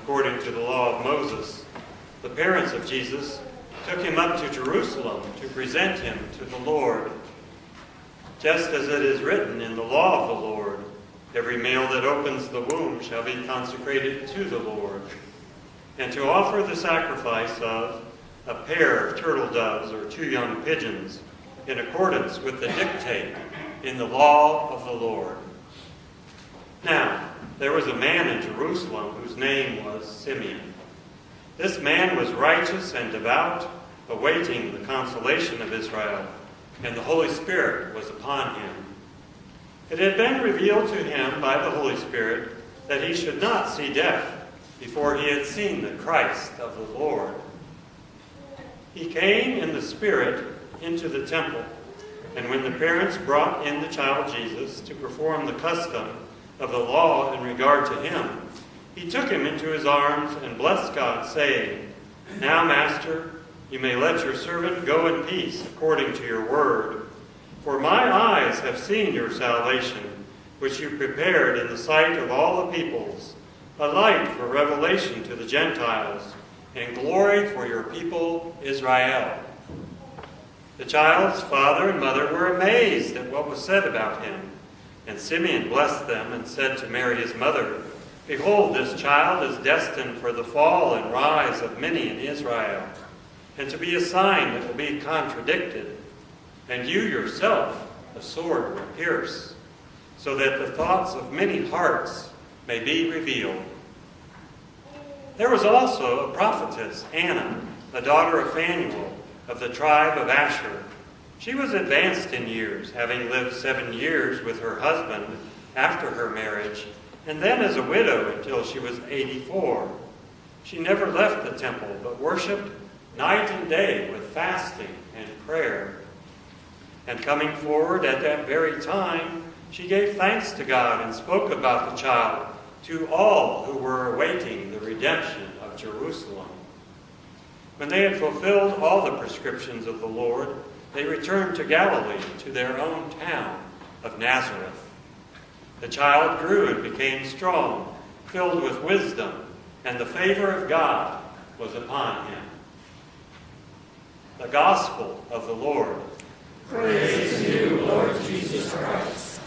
according to the law of Moses, the parents of Jesus took him up to Jerusalem to present him to the Lord. Just as it is written in the law of the Lord, every male that opens the womb shall be consecrated to the Lord, and to offer the sacrifice of a pair of turtle doves or 2 young pigeons, in accordance with the dictate in the law of the Lord. Now, there was a man in Jerusalem whose name was Simeon. This man was righteous and devout, awaiting the consolation of Israel, and the Holy Spirit was upon him. It had been revealed to him by the Holy Spirit that he should not see death before he had seen the Christ of the Lord. He came in the Spirit into the temple, and when the parents brought in the child Jesus to perform the custom of the law in regard to him, he took him into his arms and blessed God, saying, "Now, Master, you may let your servant go in peace according to your word. For my eyes have seen your salvation, which you prepared in the sight of all the peoples, a light for revelation to the Gentiles, and glory for your people Israel." The child's father and mother were amazed at what was said about him. And Simeon blessed them and said to Mary his mother, "Behold, this child is destined for the fall and rise of many in Israel, and to be a sign that will be contradicted. And you yourself a sword will pierce, so that the thoughts of many hearts may be revealed." There was also a prophetess, Anna, a daughter of Phanuel, of the tribe of Asher. She was advanced in years, having lived 7 years with her husband after her marriage, and then as a widow until she was 84. She never left the temple, but worshipped night and day with fasting and prayer. And coming forward at that very time, she gave thanks to God and spoke about the child to all who were awaiting the redemption of Jerusalem. When they had fulfilled all the prescriptions of the Lord, they returned to Galilee, to their own town of Nazareth. The child grew and became strong, filled with wisdom, and the favor of God was upon him. The Gospel of the Lord. Praise to you, Lord Jesus Christ.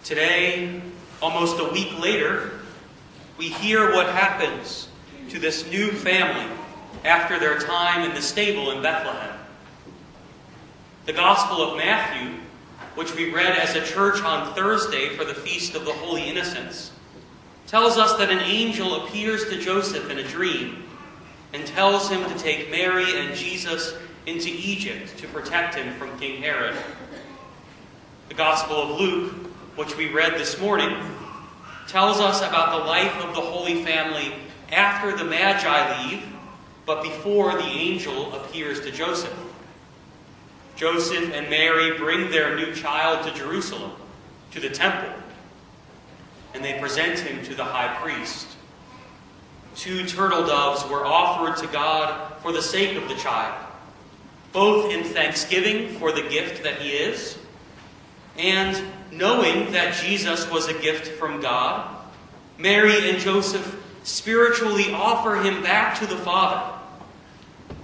Today, almost a week later, we hear what happens to this new family after their time in the stable in Bethlehem. The Gospel of Matthew, which we read as a church on Thursday for the Feast of the Holy Innocents, tells us that an angel appears to Joseph in a dream and tells him to take Mary and Jesus into Egypt to protect him from King Herod. The Gospel of Luke, which we read this morning, tells us about the life of the Holy Family after the Magi leave, but before the angel appears to Joseph. Joseph and Mary bring their new child to Jerusalem, to the temple, and they present him to the high priest. 2 turtle doves were offered to God for the sake of the child, both in thanksgiving for the gift that he is, and knowing that Jesus was a gift from God, Mary and Joseph spiritually offer him back to the Father,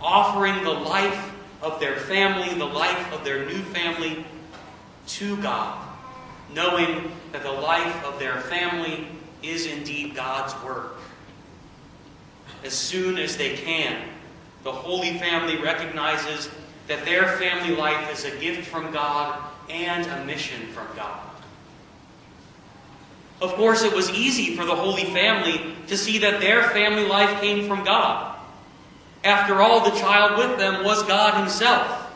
offering the life of their family, the life of their new family, to God, knowing that the life of their family is indeed God's work. As soon as they can, the Holy Family recognizes that their family life is a gift from God and a mission from God. Of course, it was easy for the Holy Family to see that their family life came from God. After all, the child with them was God himself.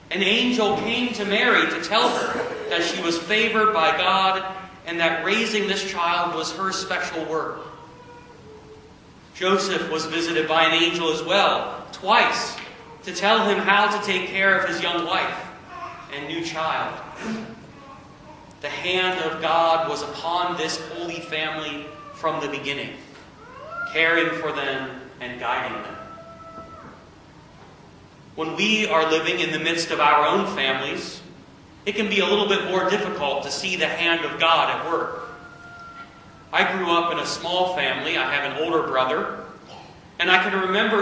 An angel came to Mary to tell her that she was favored by God and that raising this child was her special work. Joseph was visited by an angel as well, twice, to tell him how to take care of his young wife and new child. The hand of God was upon this Holy Family from the beginning, caring for them, and guiding them. When we are living in the midst of our own families, it can be a little bit more difficult to see the hand of God at work. I grew up in a small family. I have an older brother, and I can remember